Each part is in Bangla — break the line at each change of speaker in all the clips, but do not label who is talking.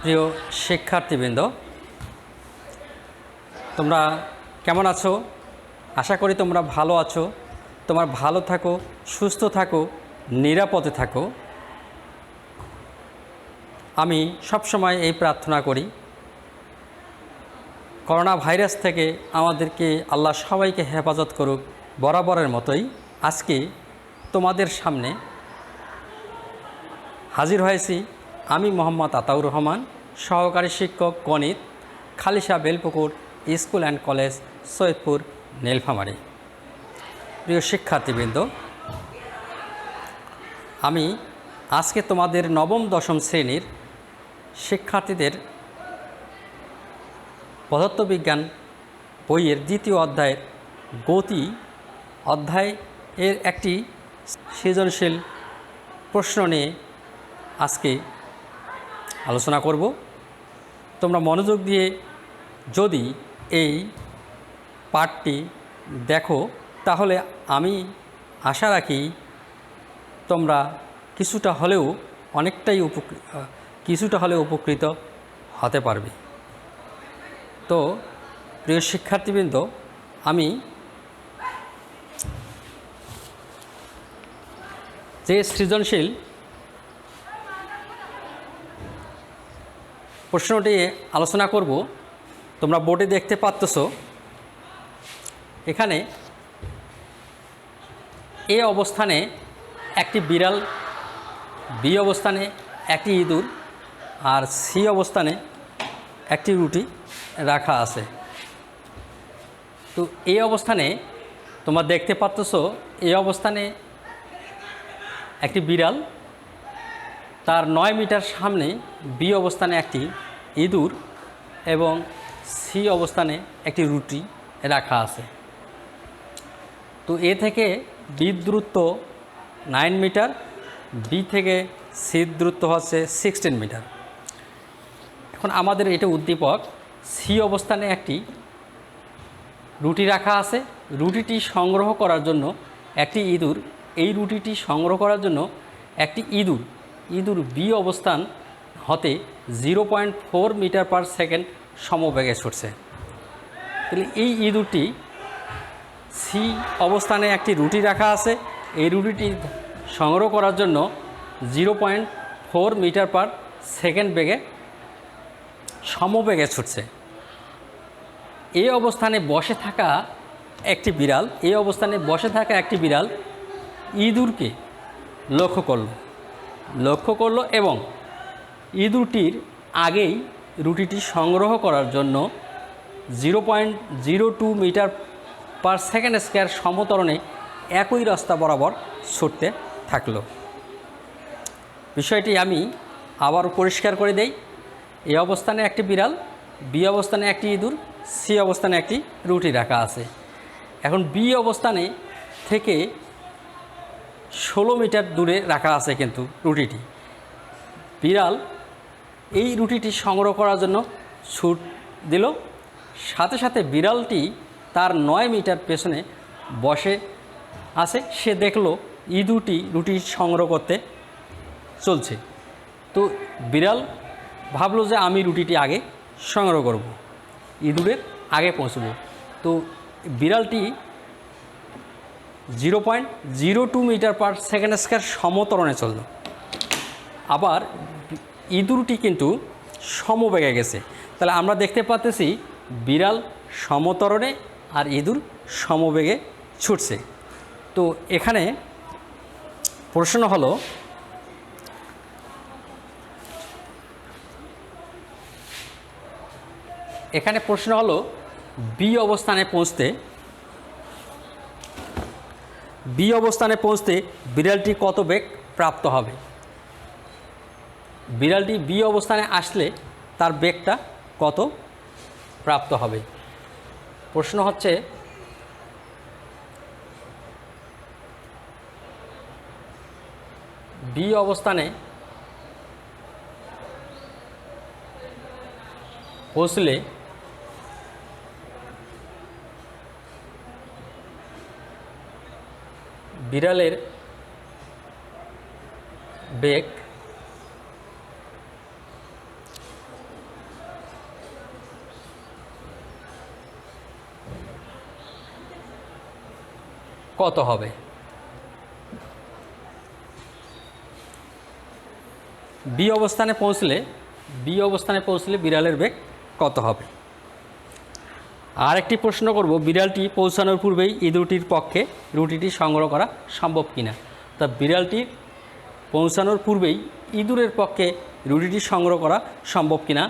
প্রিয় শিক্ষার্থীবৃন্দ, তোমরা কেমন আছো? আশা করি তোমরা ভালো আছো। তোমরা ভালো থাকো, সুস্থ থাকো, নিরাপদে থাকো। আমি সবসময় এই প্রার্থনা করি, করোনা ভাইরাস থেকে আমাদেরকে আল্লাহ সবাইকে হেফাজত করুক। বরাবরের মতোই আজকে তোমাদের সামনে হাজির হয়েছি আমি মোহাম্মদ আতাউর রহমান, সহকারী শিক্ষক গণিত, Khalisha Belpukur school and college, Saidpur, Nilphamari. প্রিয় শিক্ষার্থীবৃন্দ, আমি আজকে তোমাদের নবম দশম শ্রেণীর শিক্ষার্থীদের পদার্থবিজ্ঞান বইয়ের দ্বিতীয় অধ্যায়ের গতি অধ্যায়ের একটি সৃজনশীল প্রশ্ন নিয়ে আজকে আলোচনা করব। তোমরা মনোযোগ দিয়ে যদি এই পাঠটি দেখো তাহলে আমি আশা রাখি তোমরা কিছুটা হলেও উপকৃত হতে পারবে। তো প্রিয় শিক্ষার্থীবৃন্দ, আমি যে সৃজনশীল প্রশ্নটি আলোচনা করব, তোমরা বোর্ডে দেখতে পাচ্ছ। এখানে এ অবস্থানে একটি বিড়াল, বি অবস্থানে একটি ইঁদুর, আর সি অবস্থানে একটি রুটি রাখা আছে। তো এই অবস্থানে তোমরা দেখতে পাচ্ছ, এই অবস্থানে একটি বিড়াল, তার 9 মিটার সামনে বি অবস্থানে একটি ইঁদুর এবং সি অবস্থানে একটি রুটি রাখা আছে। তো এ থেকে বির দূরত্ব 9 মিটার, বি থেকে সির দূরত্ব হচ্ছে 16 মিটার। এখন আমাদের এটা উদ্দীপক, সি অবস্থানে একটি রুটি রাখা আছে। রুটিটি সংগ্রহ করার জন্য একটি ইঁদুর, এই রুটিটি সংগ্রহ করার জন্য একটি ইঁদুর বি অবস্থান হতে 0.4 মিটার পার সেকেন্ড সমবেগে ছুটছে। তাহলে এই ইঁদুরটি সি অবস্থানে একটি রুটি রাখা আছে, এই রুটিটি সংগ্রহ করার জন্য 0.4 মিটার পার সেকেন্ড বেগে সমবেগে ছুটছে। এই অবস্থানে বসে থাকা একটি বিড়াল ইঁদুরকে লক্ষ্য করলো এবং ইঁদুরটির আগেই রুটিটি সংগ্রহ করার জন্য 0.02 মিটার পার সেকেন্ড স্কয়ার সমতরণে একই রাস্তা বরাবর ছুটতে থাকলো। বিষয়টি আমি আবার পরিষ্কার করে দেই। এই অবস্থানে একটি বিড়াল, বি অবস্থানে একটি ইঁদুর, সি অবস্থানে একটি রুটি রাখা আছে। এখন বি অবস্থানে থেকে 16 মিটার দূরে রাখা আছে কিন্তু রুটিটি। বিড়াল এই রুটিটি সংগ্রহ করার জন্য ছুট দিল। সাথে সাথে বিড়ালটি তার 9 মিটার পেছনে বসে আছে। সে দেখলো ইঁদুরটি রুটি সংগ্রহ করতে চলছে। তো বিড়াল ভাবলো যে আমি রুটিটি আগে সংগ্রহ করব, ইঁদুরের আগে পৌঁছব। তো বিড়ালটি 0.02 মিটার পার সেকেন্ড স্কয়ার সমতরণে চলল। আবার ইঁদুরটি কিন্তু সমবেগে গেছে। তাহলে আমরা দেখতে পাচ্ছি বিড়াল সমতরণে আর ইঁদুর সমবেগে ছুটছে। তো এখানে প্রশ্ন হলো, বি অবস্থানে পৌঁছতে বিড়ালটি কত বেগ প্রাপ্ত হবে? বিড়ালটি বি অবস্থানে আসলে তার বেগটা কত প্রাপ্ত হবে? প্রশ্ন হচ্ছে বি অবস্থানে পৌঁছলে বিড়ালের বেগ কত হবে? বি অবস্থানে পৌঁছলে বিড়ালের বেগ কত হবে? আর একটি প্রশ্ন করব, বিড়ালটি পৌঁছানোর পূর্বেই ইঁদুরটির পক্ষে রুটিটি সংগ্রহ করা সম্ভব কিনা। তা বিড়ালটির পৌঁছানোর পূর্বেই ইঁদুরের পক্ষে রুটিটি সংগ্রহ করা সম্ভব কিনা,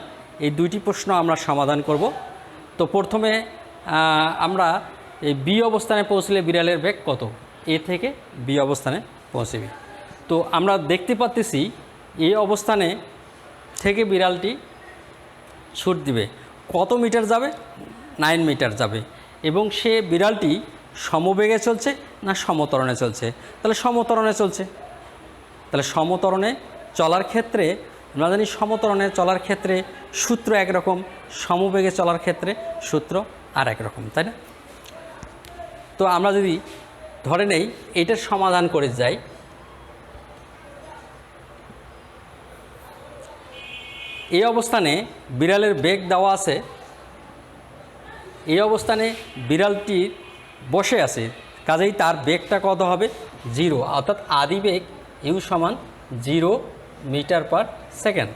এই দুইটি প্রশ্ন আমরা সমাধান করব। তো প্রথমে আমরা এই বি অবস্থানে পৌঁছলে বিড়ালের বেগ কত, এ থেকে বি অবস্থানে পৌঁছবে। তো আমরা দেখতে পাচ্ছি এই অবস্থানে থেকে বিড়ালটি ছুট দিবে, কত মিটার যাবে? 9 মিটার যাবে। এবং সে বিড়ালটি সমবেগে চলছে না সমতরণে চলছে? তাহলে সমতরণে চলছে। তাহলে সমতরণে চলার ক্ষেত্রে আমরা জানি সমতরণে চলার ক্ষেত্রে সূত্র একরকম, সমবেগে চলার ক্ষেত্রে সূত্র আর একরকম, তাই না? তো আমরা যদি ধরে নেই এটার সমাধান করে যাই, এই অবস্থানে বিড়ালের বেগ দেওয়া আছে, এই অবস্থানে বিড়ালটি বসে আছে, কাজেই তার বেগটা কত হবে? 0, অর্থাৎ আদি বেগ ইউ সমান 0 মিটার পার সেকেন্ড।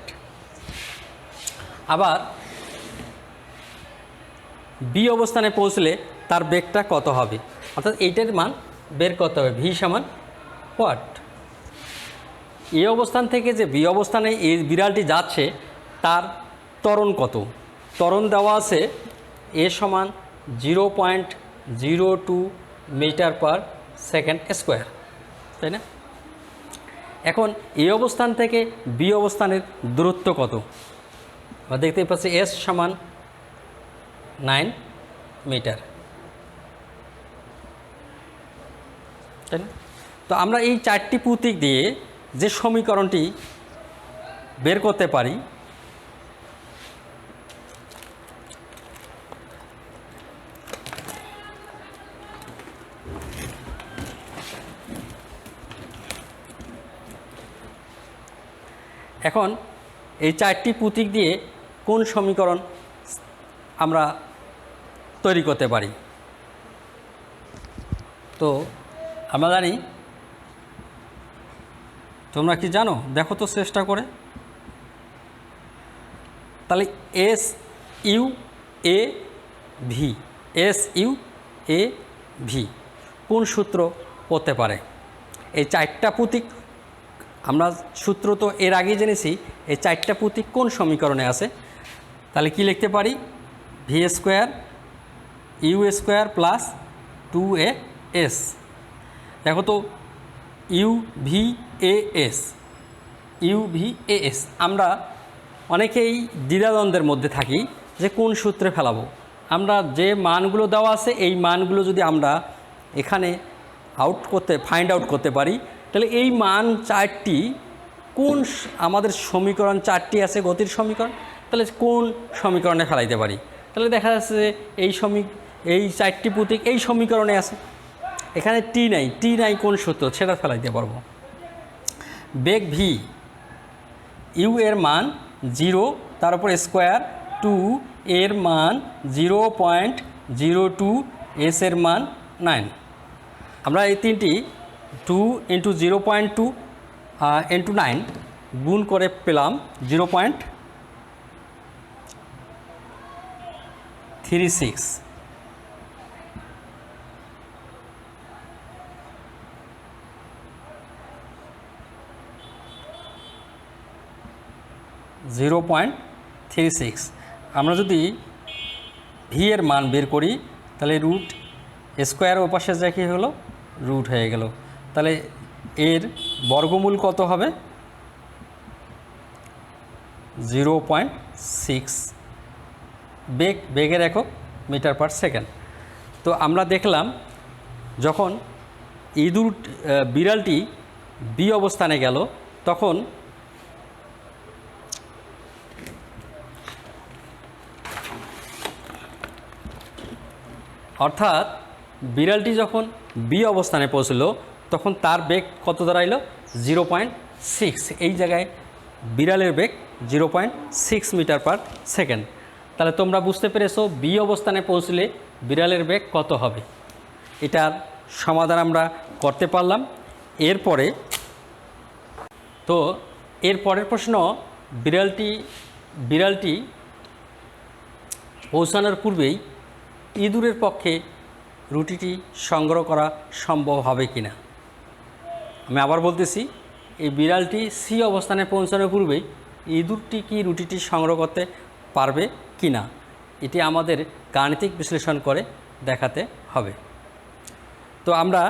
আবার বি অবস্থানে পৌঁছলে তার বেগটা কত হবে, অর্থাৎ এইটার মান বের করতে হবে। ভি সমান হোয়াট? এই অবস্থান থেকে যে বি অবস্থানে এই বিড়ালটি যাচ্ছে তার ত্বরণ কত? ত্বরণ দেওয়া আছে এ সমান 0.02 মিটার পার সেকেন্ড স্কোয়ার, তাই না? এখন এই অবস্থান থেকে বি অবস্থানের দূরত্ব কত? আমরা দেখতে পাচ্ছি এস সমান 9 মিটার, তাই না? তো আমরা এই চারটি প্রতীক দিয়ে যে সমীকরণটি বের করতে পারি, এখন এই চারটি প্রতীক দিয়ে কোন সমীকরণ আমরা তৈরি করতে পারি? তো আমরা জানি, তোমরা কি জানো? দেখো তো চেষ্টা করে। তাহলে S U A V, S U A V কোন সূত্র পড়তে পারে? এই চারটা প্রতীক আমরা সূত্র তো এর আগেই জেনেছি, এই চারটা প্রতীক কোন সমীকরণে আছে? তাহলে কি লিখতে পারি? V square u square plus 2as। দেখো তো ইউ ভি এ এস, আমরা অনেকেই দ্বিধাদ্বন্দ্বের মধ্যে থাকি যে কোন সূত্রে ফেলাবো। আমরা যে মানগুলো দেওয়া আছে এই মানগুলো যদি আমরা এখানে ফাইন্ড আউট করতে পারি, তাহলে এই মান চারটি কোন আমাদের সমীকরণ চারটি আছে গতির সমীকরণ, তাহলে কোন সমীকরণে ফেলাইতে পারি? তাহলে দেখা যাচ্ছে যে এই চারটি প্রতীক এই সমীকরণে আছে, এখানে টি নাই কোন সূত্র সেটা ফেলাইতে পারবো। বেগ ভি, ইউ এর মান 0, তার উপর স্কোয়ার 2, এর মান 0.02, এস এর মান 9। আমরা এই তিনটি 2 × 0.2 × 9 গুণ করে পেলাম 0.36। আমরা যদি ভি এর মান বের করি তাহলে রুট স্কোয়ার ওপাশে যা কি হলো রুট হয়ে গেল, তাহলে এর বর্গমূল কত হবে? 0.6। বেগের একক মিটার পার সেকেন্ড। তো আমরা দেখলাম যখন বিড়ালটি বি অবস্থানে গেল তখন অর্থাৎ বিড়ালটি যখন বি অবস্থানে পৌঁছলো তখন তার বেগ কত দাঁড়াইল? 0.6। এই জায়গায় বিড়ালের বেগ 0.6 মিটার পার সেকেন্ড। তাহলে তোমরা বুঝতে পেরেছো বি অবস্থানে পৌঁছলে বিড়ালের বেগ কত হবে। এটার সমাধান আমরা করতে পারলাম। এরপরে তো এর পরের প্রশ্ন, বিড়ালটি পৌঁছানোর পূর্বেই ইঁদুরের পক্ষে রুটিটি সংগ্রহ করা সম্ভব হবে কি না। আমি আবার বলতেছি, এই বিড়ালটি সি অবস্থানে পৌঁছানোর পূর্বেই ইঁদুরটি কি রুটিটি সংগ্রহ করতে পারবে কি না, এটি আমাদের গাণিতিক বিশ্লেষণ করে দেখাতে হবে। তো আমরা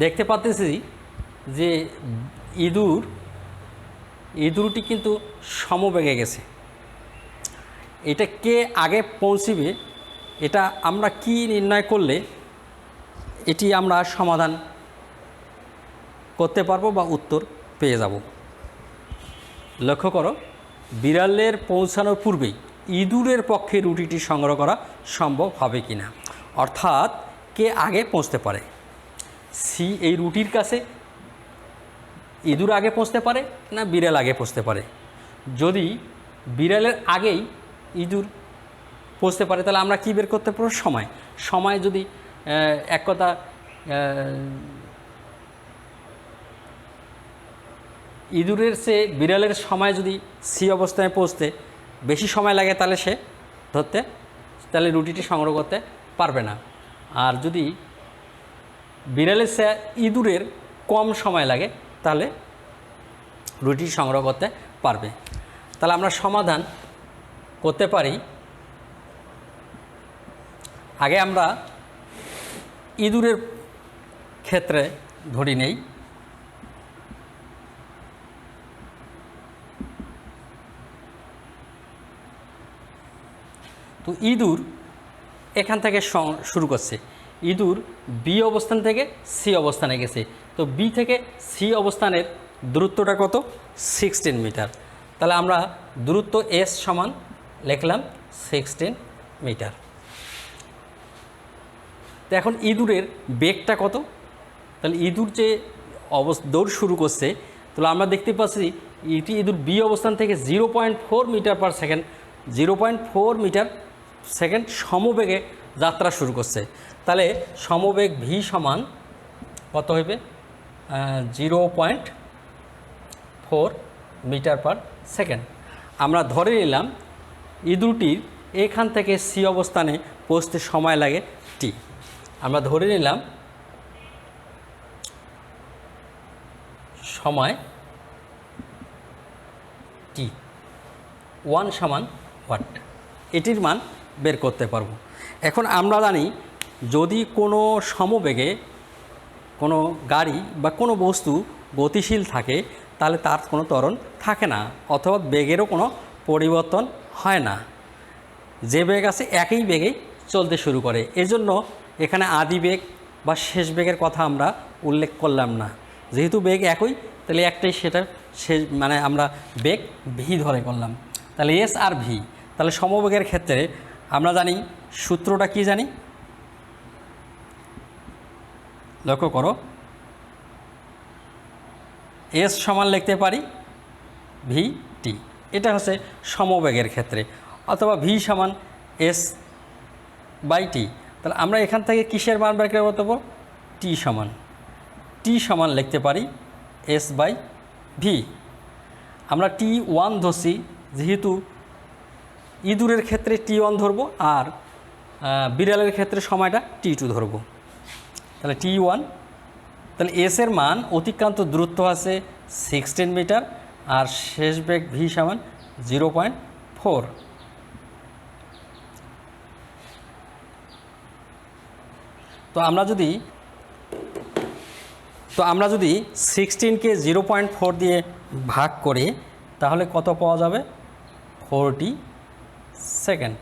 দেখতে পাচ্ছি যে ইঁদুরটি কিন্তু সমবেগে গেছে। এটা কে আগে পৌঁছিবে, এটা আমরা কি নির্ণয় করলে এটি আমরা সমাধান করতে পারবো বা উত্তর পেয়ে যাব। লক্ষ্য করো, বিড়ালের পৌঁছানোর পূর্বেই ইঁদুরের পক্ষে রুটিটি সংগ্রহ করা সম্ভব হবে কি না, অর্থাৎ কে আগে পৌঁছতে পারে। সি এই রুটির কাছে ইঁদুর আগে পৌঁছতে পারে না বিড়াল আগে পৌঁছতে পারে। যদি বিড়ালের আগেই ইঁদুর পৌঁছতে পারে তাহলে আমরা কি বের করতে পারবো, সময় যদি এক কথা ইঁদুরের চেয়ে বিড়ালের সময় যদি সি অবস্থায় পৌঁছতে বেশি সময় লাগে তাহলে রুটিটি সংগ্রহ করতে পারবে না। আর যদি বিড়ালের চেয়ে ইঁদুরের কম সময় লাগে তাহলে রুটি সংগ্রহ করতে পারবে। তাহলে আমরা সমাধান করতে পারি। আগে আমরা ইঁদুরের ক্ষেত্রে ধরি নেই। তো ইঁদুর এখান থেকে শুরু করছে, ইঁদুর বি অবস্থান থেকে সি অবস্থানে গেছে। তো বি থেকে সি অবস্থানের দূরত্বটা কত, 16 মিটার। তাহলে আমরা দূরত্ব এস সমান লিখলাম 16 মিটার। তো এখন ইঁদুরের বেগটা কত, তাহলে ইঁদুর যে দৌড় শুরু করছে, তাহলে আমরা দেখতে পাচ্ছি ইঁদুর বি অবস্থান থেকে 0.4 metre per second 0.4 metre second সমবেগে যাত্রা শুরু করছে। তাহলে সমবেগ ভি সমান কত হইবে, 0.4 মিটার পার সেকেন্ড। আমরা ধরে নিলাম ইঁদুরটির এখান থেকে সি অবস্থানে পৌঁছতে সময় লাগে টি। আমরা ধরে নিলাম সময় টি, 1 সমান ওয়াট, এটির মান বের করতে পারবো। এখন আমরা জানি যদি কোনো সমবেগে কোনো গাড়ি বা কোনো বস্তু গতিশীল থাকে তাহলে তার কোনো ত্বরণ থাকে না, অথবা বেগেরও কোনো পরিবর্তন হয় না। যে বেগ আছে একই বেগেই চলতে শুরু করে। এজন্য এখানে আদি বেগ বা শেষ বেগের কথা আমরা উল্লেখ করলাম না। যেহেতু বেগ একই তাহলে একটাই সেটা শেষ, মানে আমরা বেগ ভি ধরে করলাম। তাহলে এস আর ভি, তাহলে সমবেগের ক্ষেত্রে আমরা জানি সূত্রটা কি জানি, লক্ষ্য করো, এস সমান লিখতে পারি ভি টি, এটা হচ্ছে সমবেগের ক্ষেত্রে, অথবা ভি সমান এস বাই টি। তাহলে আমরা এখান থেকে কিসের মান বের করতে পারবো, টি সমান লিখতে পারি এস বাই ভি। আমরা T1 ধরছি, যেহেতু ইঁদুরের ক্ষেত্রে T1 ধরবো আর বিড়ালের ক্ষেত্রে সময়টা T2 ধরবো। তাহলে T1, তাহলে এস এর মান অতিক্রান্ত দূরত্ব আছে 16 মিটার আর শেষ বেগ ভি সমান 0.4। তো আমরা যদি 16কে 0.4 দিয়ে ভাগ করি তাহলে কত পাওয়া যাবে, 40 সেকেন্ড।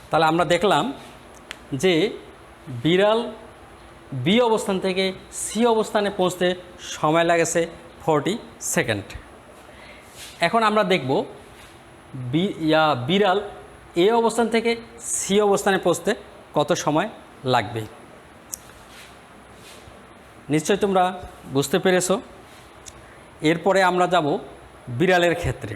তাহলে আমরা দেখলাম যে বিড়াল বি অবস্থান থেকে সি অবস্থানে পৌঁছতে সময় লাগেছে 40 সেকেন্ড। এখন আমরা দেখব বিড়াল এ অবস্থান থেকে সি অবস্থানে পৌঁছতে কত সময় লাগবে। নিশ্চয় তোমরা বুঝতে পেরেছো। এরপরে আমরা যাব বিড়ালের ক্ষেত্রে।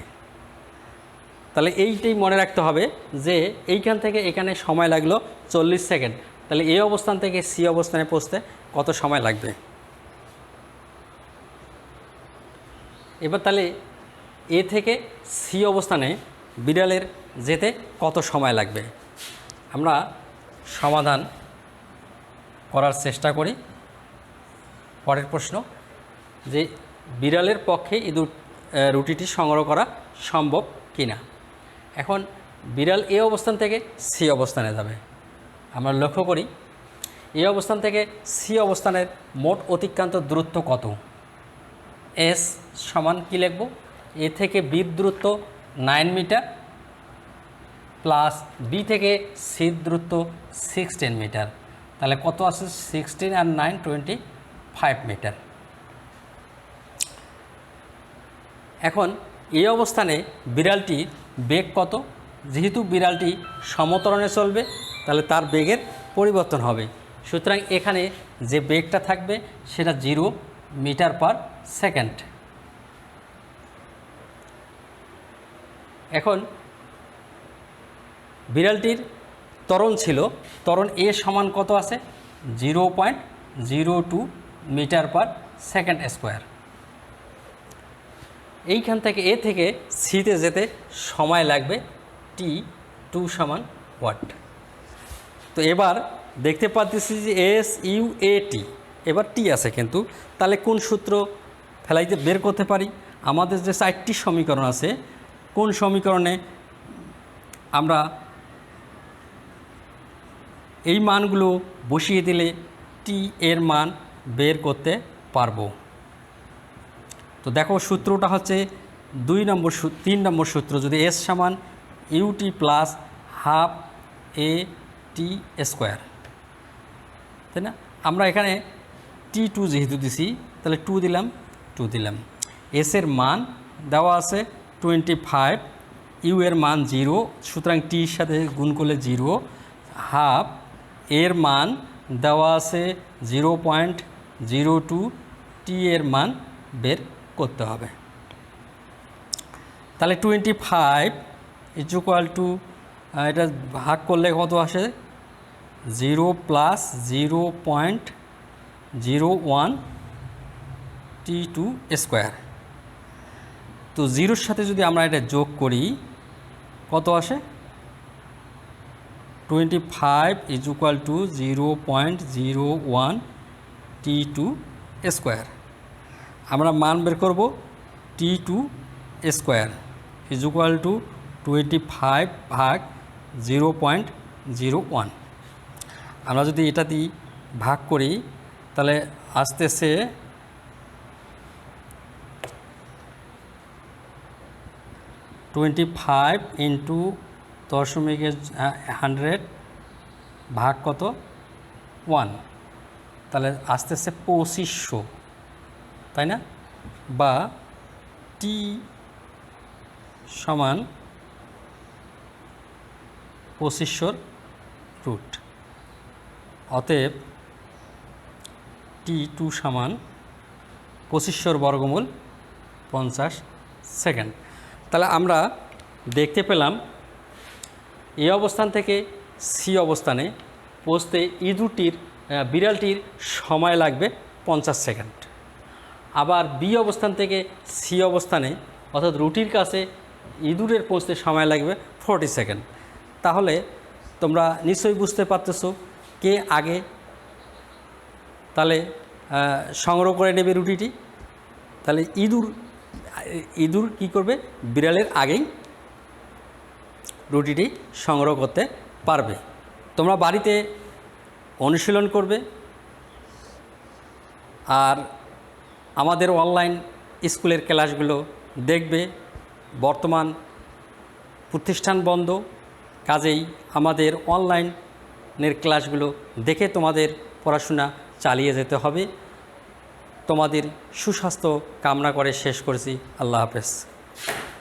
তাহলে এইটাই মনে রাখতে হবে যে এইখান থেকে এখানে সময় লাগলো 40 সেকেন্ড, তাহলে এই অবস্থান থেকে সি অবস্থানে পৌঁছতে কত সময় লাগবে। এবার তাহলে এ থেকে সি অবস্থানে বিড়ালের যেতে কত সময় লাগবে আমরা সমাধান করার চেষ্টা করি। পরের প্রশ্ন যে বিড়ালের পক্ষে ইঁদুর রুটিটি সংগ্রহ করা সম্ভব কিনা। এখন বিড়াল এ অবস্থান থেকে সি অবস্থানে যাবে। আমরা লক্ষ্য করি এই অবস্থান থেকে সি অবস্থানের মোট অতিক্রান্ত দূরত্ব কত। এস সমান কী লিখব, এ থেকে বির দূরত্ব 9 মিটার প্লাস বি থেকে সির দূরত্ব 16 মিটার, তাহলে কত আছে 16 আর 9 25 মিটার। এখন এই অবস্থানে বিড়ালটির বেগ কত, যেহেতু বিড়ালটি সমতরণে চলবে তাহলে তার বেগের পরিবর্তন হবে, সুতরাং এখানে যে বেগটা থাকবে সেটা 0 মিটার পার সেকেন্ড। এখন বিড়ালটির ত্বরণ ছিল, ত্বরণ এ সমান কত আছে 0.02 মিটার পার সেকেন্ড স্কোয়ার। এইখান থেকে এ থেকে সিতে যেতে সময় লাগবে t2 সমান ওয়াট। তো এবার দেখতে পাচ্ছি যে SUAT, এবার টি আছে কিন্তু, তাহলে কোন সূত্র ফেলাইতে বের করতে পারি। আমাদের যে 4টি সমীকরণ আছে, কোন সমীকরণে আমরা এই মানগুলো বসিয়ে দিলে টি এর মান বের করতে পারবো। তো দেখো সূত্রটা হচ্ছে 3 নম্বর সূত্র, যদি এস সমান ইউটি প্লাস হাফ এ টি স্কোয়ার, তাই না। আমরা এখানে T2 যেহেতু দিছি তাহলে 2 দিলাম। এস এর মান দেওয়া আছে 25, ইউ এর মান 0, সুতরাং টির সাথে গুণ করলে 0, হাফ এর মান দেওয়া আছে 0.02, টি এর মান বের করতে হবে। তাহলে 25 = এটা ভাগ করলে কত আসে 0 প্লাস 0.01 T2 স্কোয়ার। তো 0-র সাথে যদি আমরা এটা যোগ করি কত আসে 25 = 0.01 T2 স্কোয়ার। আমরা মান বের করব T2 স্কোয়ার = 25 ভাগ 0.01। আমরা যদি এটা দিয়ে ভাগ করি তাহলে আসতেছে 25 × 10⁻100 ভাগ কত 1, তাহলে আসতেছে 2500, তাই না। বা টি সমান 2500 রুট। অতএব T2 সমান 2500 বর্গমূল 50 সেকেন্ড। তাহলে আমরা দেখতে পেলাম এই অবস্থান থেকে সি অবস্থানে পৌঁছতে বিড়ালটির সময় লাগবে 50 সেকেন্ড। আবার বি অবস্থান থেকে সি অবস্থানে অর্থাৎ রুটির কাছে ইঁদুরের পৌঁছতে সময় লাগবে 40 সেকেন্ড। তাহলে তোমরা নিশ্চয়ই বুঝতে পারতেছো কে আগে তাহলে সংগ্রহ করে নেবে রুটিটি। তাহলে ইঁদুর কী করবে, বিড়ালের আগেই রুটিটি সংগ্রহ করতে পারবে। তোমরা বাড়িতে অনুশীলন করবে আর আমাদের অনলাইন স্কুলের ক্লাসগুলো দেখবে। বর্তমান প্রতিষ্ঠান বন্ধ, কাজেই আমাদের অনলাইনের ক্লাসগুলো দেখে তোমাদের পড়াশোনা চালিয়ে যেতে হবে। তোমাদের সুস্বাস্থ্য কামনা করে শেষ করছি। আল্লাহ হাফেজ।